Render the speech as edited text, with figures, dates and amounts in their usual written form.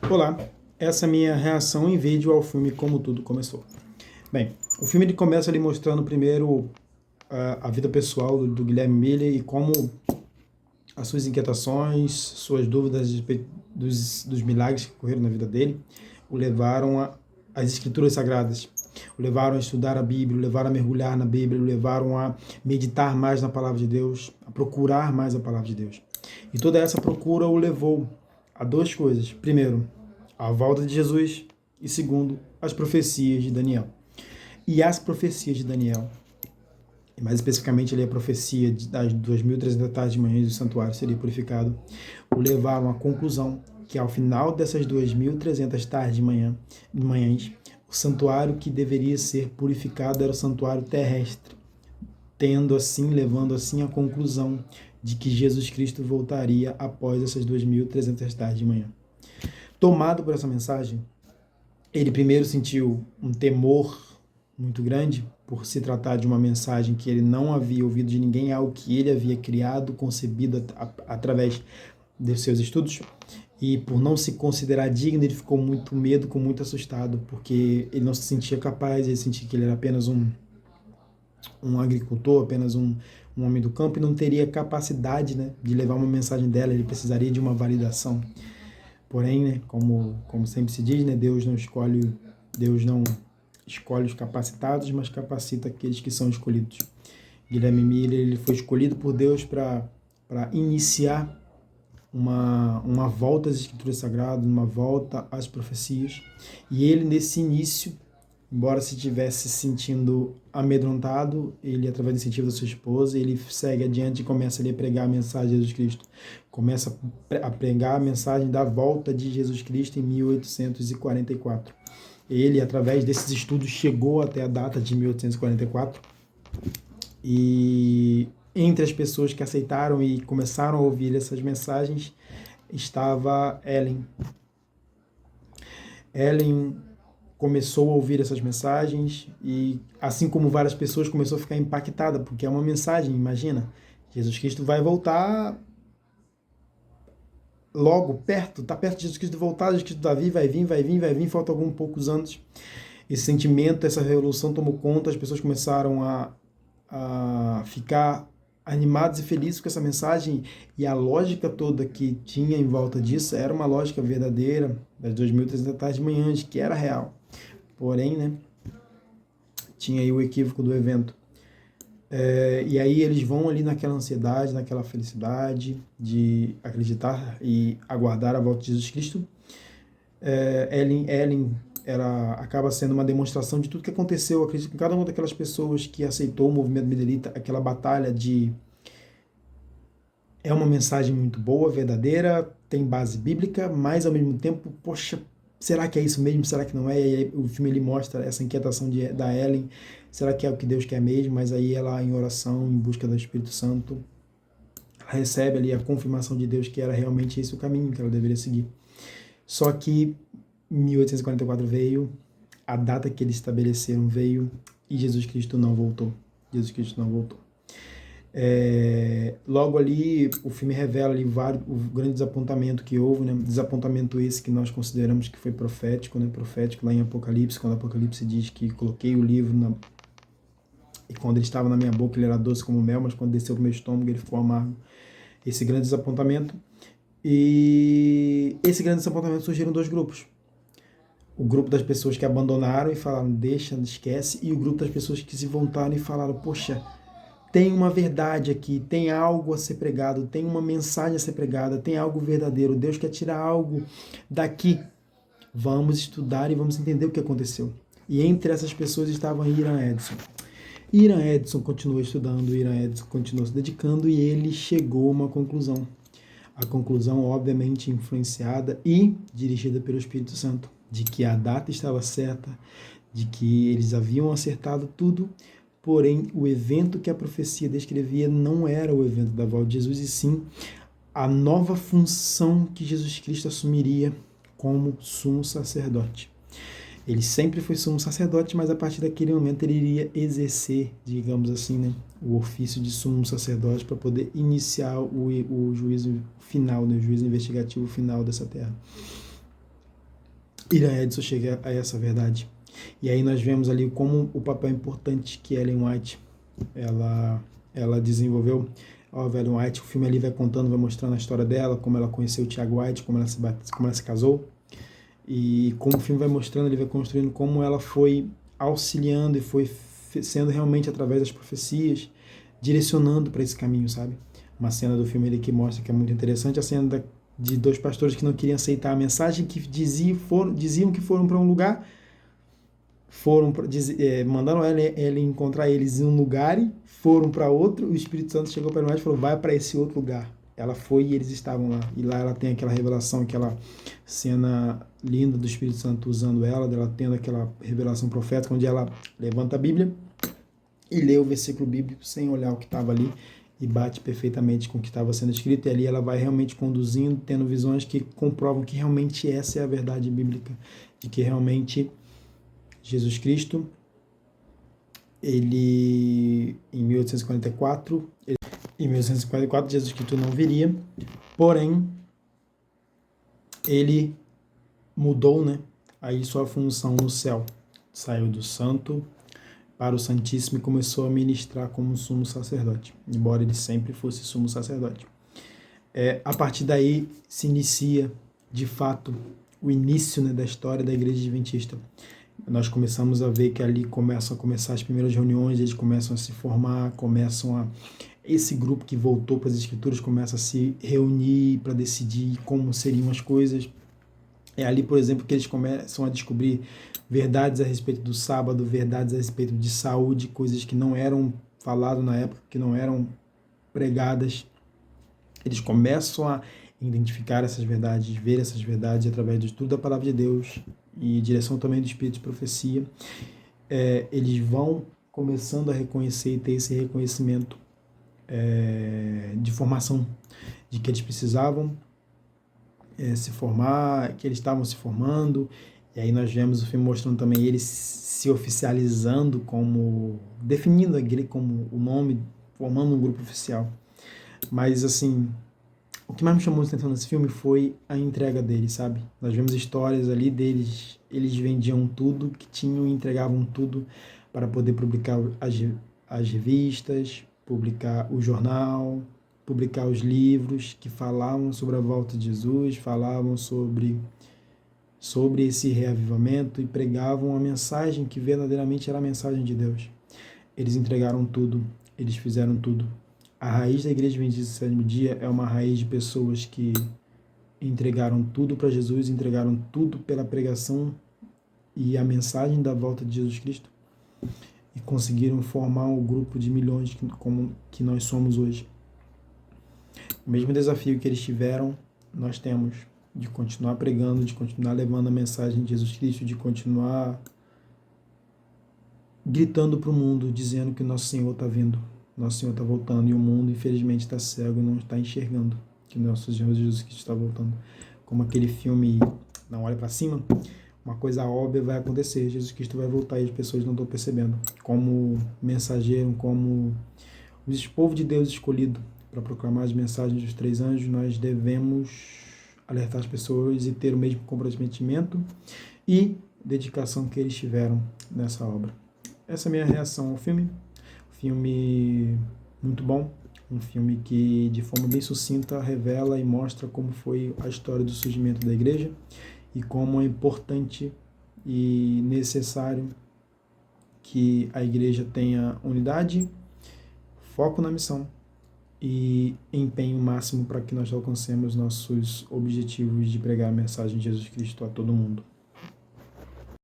Olá, essa é a minha reação em vídeo ao filme Como Tudo Começou. Bem, o filme ele começa ali mostrando primeiro a vida pessoal do Guilherme Miller e como as suas inquietações, suas dúvidas a respeito dos milagres que ocorreram na vida dele o levaram às escrituras sagradas, o levaram a estudar a Bíblia, o levaram a mergulhar na Bíblia, o levaram a meditar mais na palavra de Deus, a procurar mais a palavra de Deus. E toda essa procura o levou a duas coisas. Primeiro, a volta de Jesus e segundo, as profecias de Daniel. E as profecias de Daniel, e mais especificamente ali a profecia das 2.300 tardes de manhã do santuário seria purificado, o levaram à conclusão que ao final dessas 2.300 tardes de manhãs, o santuário que deveria ser purificado era o santuário terrestre, levando assim à conclusão de que Jesus Cristo voltaria após essas 2.300 tardes de manhã. Tomado por essa mensagem, ele primeiro sentiu um temor muito grande por se tratar de uma mensagem que ele não havia ouvido de ninguém, algo que ele havia criado, concebido através de seus estudos, e por não se considerar digno, ele ficou muito medo, com muito assustado, porque ele não se sentia capaz, ele sentia que ele era apenas um agricultor, apenas um homem do campo, e não teria capacidade, né, de levar uma mensagem dela, ele precisaria de uma validação. Porém, né, como sempre se diz, né, Deus não escolhe os capacitados, mas capacita aqueles que são escolhidos. Guilherme Miller ele foi escolhido por Deus para iniciar uma volta às Escrituras Sagradas, uma volta às profecias. E ele, nesse início, embora se estivesse se sentindo amedrontado, ele, através do incentivo da sua esposa, ele segue adiante e começa ali a pregar a mensagem de Jesus Cristo. Começa a pregar a mensagem da volta de Jesus Cristo em 1844. Ele, através desses estudos, chegou até a data de 1844 e entre as pessoas que aceitaram e começaram a ouvir essas mensagens estava Ellen. Ellen começou a ouvir essas mensagens e, assim como várias pessoas, começou a ficar impactada, porque é uma mensagem, imagina, Jesus Cristo vai voltar logo, está perto de Jesus Cristo voltar, Jesus Cristo vai vir, falta alguns poucos anos. Esse sentimento, essa revolução tomou conta, as pessoas começaram a ficar animados e felizes com essa mensagem, e a lógica toda que tinha em volta disso era uma lógica verdadeira das 2.300 tardes de manhã, que era real. Porém, né, tinha aí o equívoco do evento. E aí eles vão ali naquela ansiedade, naquela felicidade de acreditar e aguardar a volta de Jesus Cristo. Ellen acaba sendo uma demonstração de tudo que aconteceu. Eu acredito que cada uma daquelas pessoas que aceitou o movimento Millerita, aquela batalha é uma mensagem muito boa, verdadeira, tem base bíblica, mas ao mesmo tempo, poxa, será que é isso mesmo? Será que não é? E aí o filme ele mostra essa inquietação da Ellen. Será que é o que Deus quer mesmo? Mas aí ela, em oração, em busca do Espírito Santo, ela recebe ali a confirmação de Deus que era realmente esse o caminho que ela deveria seguir. Só que 1844 veio, a data que eles estabeleceram veio e Jesus Cristo não voltou. Jesus Cristo não voltou. Logo ali, o filme revela ali o grande desapontamento que houve, né? Desapontamento esse que nós consideramos que foi profético, né? Profético lá em Apocalipse, quando Apocalipse diz que coloquei o livro e quando ele estava na minha boca ele era doce como mel, mas quando desceu para o meu estômago ele ficou amargo. Esse grande desapontamento. E esse grande desapontamento surgiram dois grupos. O grupo das pessoas que abandonaram e falaram, deixa, esquece, e o grupo das pessoas que se voltaram e falaram, poxa, tem uma verdade aqui, tem algo a ser pregado, tem uma mensagem a ser pregada, tem algo verdadeiro, Deus quer tirar algo daqui. Vamos estudar e vamos entender o que aconteceu. E entre essas pessoas estava Iran Edson. Iran Edson continuou estudando, Iran Edson continuou se dedicando e ele chegou a uma conclusão. A conclusão, obviamente, influenciada e dirigida pelo Espírito Santo, de que a data estava certa, de que eles haviam acertado tudo, porém o evento que a profecia descrevia não era o evento da volta de Jesus, e sim a nova função que Jesus Cristo assumiria como sumo sacerdote. Ele sempre foi sumo sacerdote, mas a partir daquele momento ele iria exercer, digamos assim, né, o ofício de sumo sacerdote para poder iniciar o juízo final, né, o juízo investigativo final dessa terra. Ira Edson chega a essa verdade. E aí nós vemos ali como o papel importante que Ellen White ela desenvolveu. Ó, Ellen White, o filme ali vai contando, vai mostrando a história dela, como ela conheceu o Tiago White, como ela se casou. E como o filme vai mostrando, ele vai construindo como ela foi auxiliando e foi sendo realmente através das profecias, direcionando para esse caminho, sabe? Uma cena do filme ali que mostra que é muito interessante, a cena de dois pastores que não queriam aceitar a mensagem, que diziam que foram para um lugar, mandaram ela encontrar eles em um lugar, foram para outro, o Espírito Santo chegou para nós e falou, vai para esse outro lugar. Ela foi e eles estavam lá. E lá ela tem aquela revelação, aquela cena linda do Espírito Santo usando ela, dela tendo aquela revelação profética, onde ela levanta a Bíblia e lê o versículo bíblico sem olhar o que estava ali e bate perfeitamente com o que estava sendo escrito. E ali ela vai realmente conduzindo, tendo visões que comprovam que realmente essa é a verdade bíblica, de que realmente Jesus Cristo, ele, em 1844, Jesus Cristo não viria, porém, ele mudou, né, aí sua função no céu, saiu do santo para o santíssimo e começou a ministrar como sumo sacerdote, embora ele sempre fosse sumo sacerdote. A partir daí se inicia, de fato, o início, né, da história da Igreja Adventista. Nós começamos a ver que ali começam a começar as primeiras reuniões, eles começam a se formar, esse grupo que voltou para as escrituras começa a se reunir para decidir como seriam as coisas. É ali, por exemplo, que eles começam a descobrir verdades a respeito do sábado, verdades a respeito de saúde, coisas que não eram faladas na época, que não eram pregadas. Eles começam a identificar essas verdades, ver essas verdades através do estudo da palavra de Deus e direção também do Espírito de profecia. Eles vão começando a reconhecer e ter esse reconhecimento de formação, de que eles precisavam se formar, que eles estavam se formando. E aí nós vemos o filme mostrando também eles se oficializando como, definindo a igreja como o nome, formando um grupo oficial. Mas assim, o que mais me chamou a atenção nesse filme foi a entrega deles, sabe? Nós vemos histórias ali deles, eles vendiam tudo que tinham e entregavam tudo para poder publicar as revistas, publicar o jornal, publicar os livros que falavam sobre a volta de Jesus, falavam sobre esse reavivamento e pregavam a mensagem que verdadeiramente era a mensagem de Deus. Eles entregaram tudo, eles fizeram tudo. A raiz da Igreja Adventista do Sétimo Dia é uma raiz de pessoas que entregaram tudo para Jesus, entregaram tudo pela pregação e a mensagem da volta de Jesus Cristo e conseguiram formar o grupo de milhões que nós somos hoje. O mesmo desafio que eles tiveram, nós temos, de continuar pregando, de continuar levando a mensagem de Jesus Cristo, de continuar gritando para o mundo, dizendo que nosso Senhor está vindo, nosso Senhor está voltando, e o mundo, infelizmente, está cego e não está enxergando que nosso Senhor Jesus Cristo está voltando. Como aquele filme Não Olha para Cima, uma coisa óbvia vai acontecer, Jesus Cristo vai voltar e as pessoas não estão percebendo. Como mensageiro, como o povo de Deus escolhido para proclamar as mensagens dos 3 anjos, nós devemos alertar as pessoas e ter o mesmo comprometimento e dedicação que eles tiveram nessa obra. Essa é a minha reação ao filme. Filme muito bom, um filme que de forma bem sucinta revela e mostra como foi a história do surgimento da igreja e como é importante e necessário que a igreja tenha unidade, foco na missão e empenho máximo para que nós alcancemos nossos objetivos de pregar a mensagem de Jesus Cristo a todo mundo.